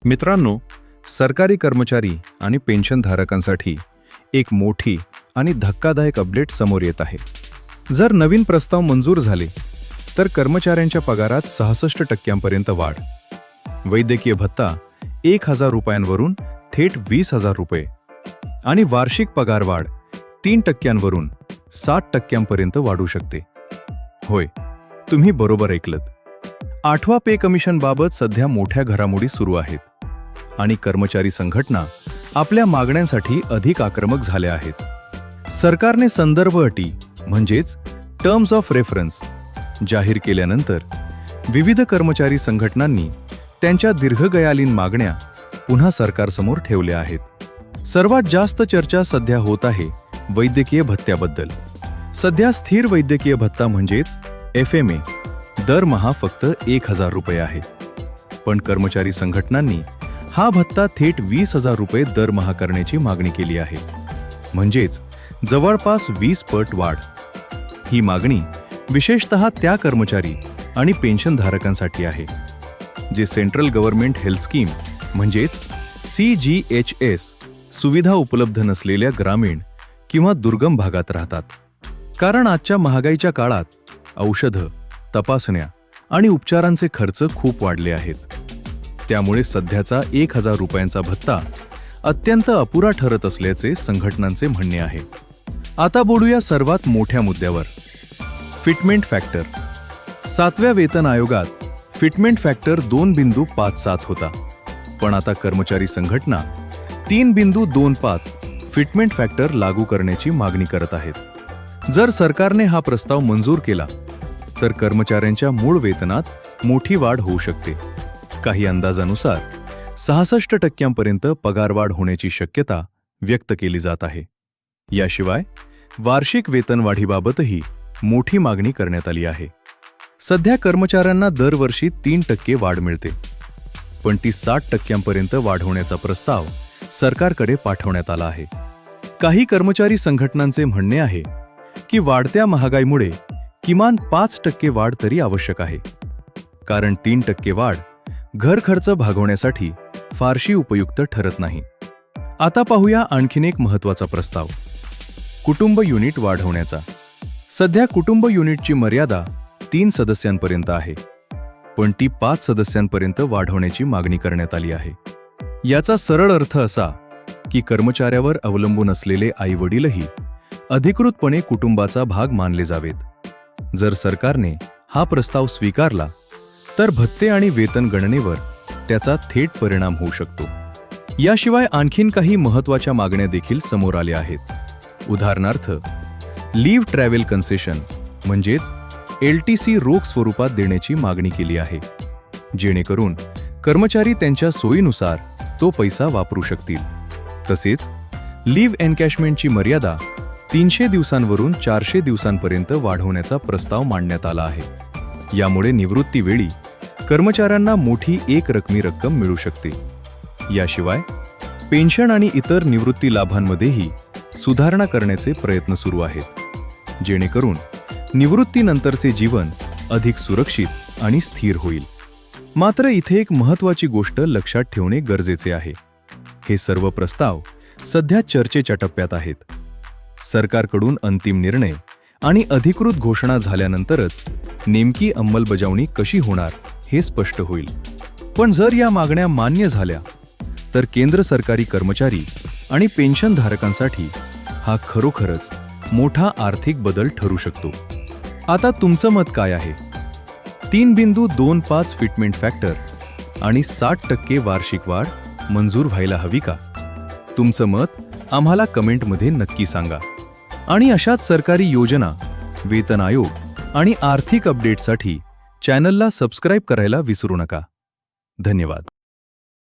मित्रांनो, सरकारी कर्मचारी आणि पेन्शनधारकांसाठी एक मोठी आणि धक्कादायक अपडेट समोर येत आहे. जर नवीन प्रस्ताव मंजूर झाले तर कर्मचाऱ्यांच्या पगारात 66% वाढ, वैद्यकीय भत्ता 1,000 रुपयांवरून थेट 20,000 रुपये आणि वार्षिक पगार वाढ 3% 60% वाढू शकते. होय, तुम्ही बरोबर ऐकलत. 8व्या पे कमिशनबाबत सध्या मोठ्या घडामोडी सुरू आहेत आणि कर्मचारी संघटना आपल्या मागण्यांसाठी अधिक आक्रमक झाल्या आहेत. सरकारने संदर्भ अटी म्हणजेच टर्म्स ऑफ रेफरन्स जाहीर केल्यानंतर विविध कर्मचारी संघटनांनी त्यांच्या दीर्घकालीन मागण्या पुन्हा सरकारसमोर ठेवल्या आहेत. सर्वात जास्त चर्चा सध्या होत आहे वैद्यकीय भत्त्याबद्दल. सध्या स्थिर वैद्यकीय भत्ता म्हणजेच FMA दरमहा फक्त 1,000 रुपये आहे. पण कर्मचारी संघटनांनी हा भत्ता थेट 20,000 रुपये दरमहा करण्याची मागणी केली आहे, म्हणजेच जवळपास 20 पट वाढ. ही मागणी विशेषतः त्या कर्मचारी आणि पेन्शनधारकांसाठी आहे जे सेंट्रल गव्हर्नमेंट हेल्थ स्कीम म्हणजेच CGHS सुविधा उपलब्ध नसलेल्या ग्रामीण किंवा दुर्गम भागात राहतात. कारण आजच्या महागाईच्या काळात औषधं, तपासण्या आणि उपचारांचे खर्च खूप वाढले आहेत. त्यामुळे सध्याचा 1,000 रुपयांचा भत्ता अत्यंत अपुरा ठरत असल्याचे संघटनांचे म्हणणे आहे. आता बोलूया सर्वात मोठ्या मुद्द्यावर, फिटमेंट फॅक्टर. 7व्या वेतन आयोगात फिटमेंट फॅक्टर 2.57 होता, पण आता कर्मचारी संघटना 3.25 फिटमेंट फॅक्टर लागू करण्याची मागणी करत आहेत. जर सरकारने हा प्रस्ताव मंजूर केला तर कर्मचाऱ्यांच्या मूळ वेतनात मोठी वाढ होऊ शकते. काही अंदाजानुसार 66% पगारवाढ होण्याची शक्यता व्यक्त केली जात आहे. याशिवाय वार्षिक वेतनवाढीबाबतही मोठी मागणी करण्यात आली आहे. सध्या कर्मचाऱ्यांना दरवर्षी 3% वाढ मिळते, पण ती 60% वाढवण्याचा प्रस्ताव सरकारकडे पाठवण्यात आला आहे. काही कर्मचारी संघटनांचे म्हणणे आहे की वाढत्या महागाईमुळे किमान 5% वाढ तरी आवश्यक आहे, कारण 3% वाढ घर खर्च भागवण्यासाठी फारशी उपयुक्त ठरत नाही. आता पाहूया आणखीन एक महत्त्वाचा प्रस्ताव, कुटुंब युनिट वाढवण्याचा. सध्या कुटुंब युनिटची मर्यादा 3 सदस्यांपर्यंत आहे, पण ती 5 सदस्यांपर्यंत वाढवण्याची मागणी करण्यात आली आहे. याचा सरळ अर्थ असा की कर्मचाऱ्यावर अवलंबून असलेले आई-वडीलही अधिकृतपणे कुटुंबाचा भाग मानले जावेत. जर सरकारने हा प्रस्ताव स्वीकारला तर भत्ते आणि वेतन गणनेवर त्याचा थेट परिणाम होऊ शकतो. याशिवाय आणखीन काही महत्त्वाच्या मागण्या देखील समोर आल्या आहेत. उदाहरणार्थ, लीव्ह ट्रॅव्हल कन्सेशन म्हणजेच LTC रोख स्वरूपात देण्याची मागणी केली आहे, जेणेकरून कर्मचारी त्यांच्या सोयीनुसार तो पैसा वापरू शकतील. तसेच लीव्ह एनकॅशमेंटची मर्यादा 300 दिवसांवरून 400 दिवसांपर्यंत वाढवण्याचा प्रस्ताव मांडण्यात आला आहे. यामुळे निवृत्तीवेळी कर्मचाऱ्यांना मोठी एकरकमी रक्कम मिळू शकते. याशिवाय पेन्शन आणि इतर निवृत्ती लाभांमध्येही सुधारणा करण्याचे प्रयत्न सुरू आहेत, जेणेकरून निवृत्तीनंतरचे जीवन अधिक सुरक्षित आणि स्थिर होईल. मात्र इथे एक महत्त्वाची गोष्ट लक्षात ठेवणे गरजेचे आहे. हे सर्व प्रस्ताव सध्या चर्चेच्या टप्प्यात आहेत. सरकारकडून अंतिम निर्णय आणि अधिकृत घोषणा झाल्यानंतरच नेमकी अंमलबजावणी कशी होणार हे स्पष्ट होईल. पण जर या मागण्या मान्य झाल्या तर केंद्र सरकारी कर्मचारी आणि पेन्शनधारकांसाठी हा खरोखरच मोठा आर्थिक बदल ठरू शकतो. आता तुमचं मत काय आहे? 3.25 फिटमेंट फॅक्टर आणि 60% वार्षिक वाढ मंजूर व्हायला हवी का? तुमचं मत आम्हाला कमेंटमध्ये नक्की सांगा. आणि अशाच सरकारी योजना, वेतन आयोग आणि आर्थिक अपडेटसाठी चॅनलला सबस्क्राईब करायला विसरू नका. धन्यवाद.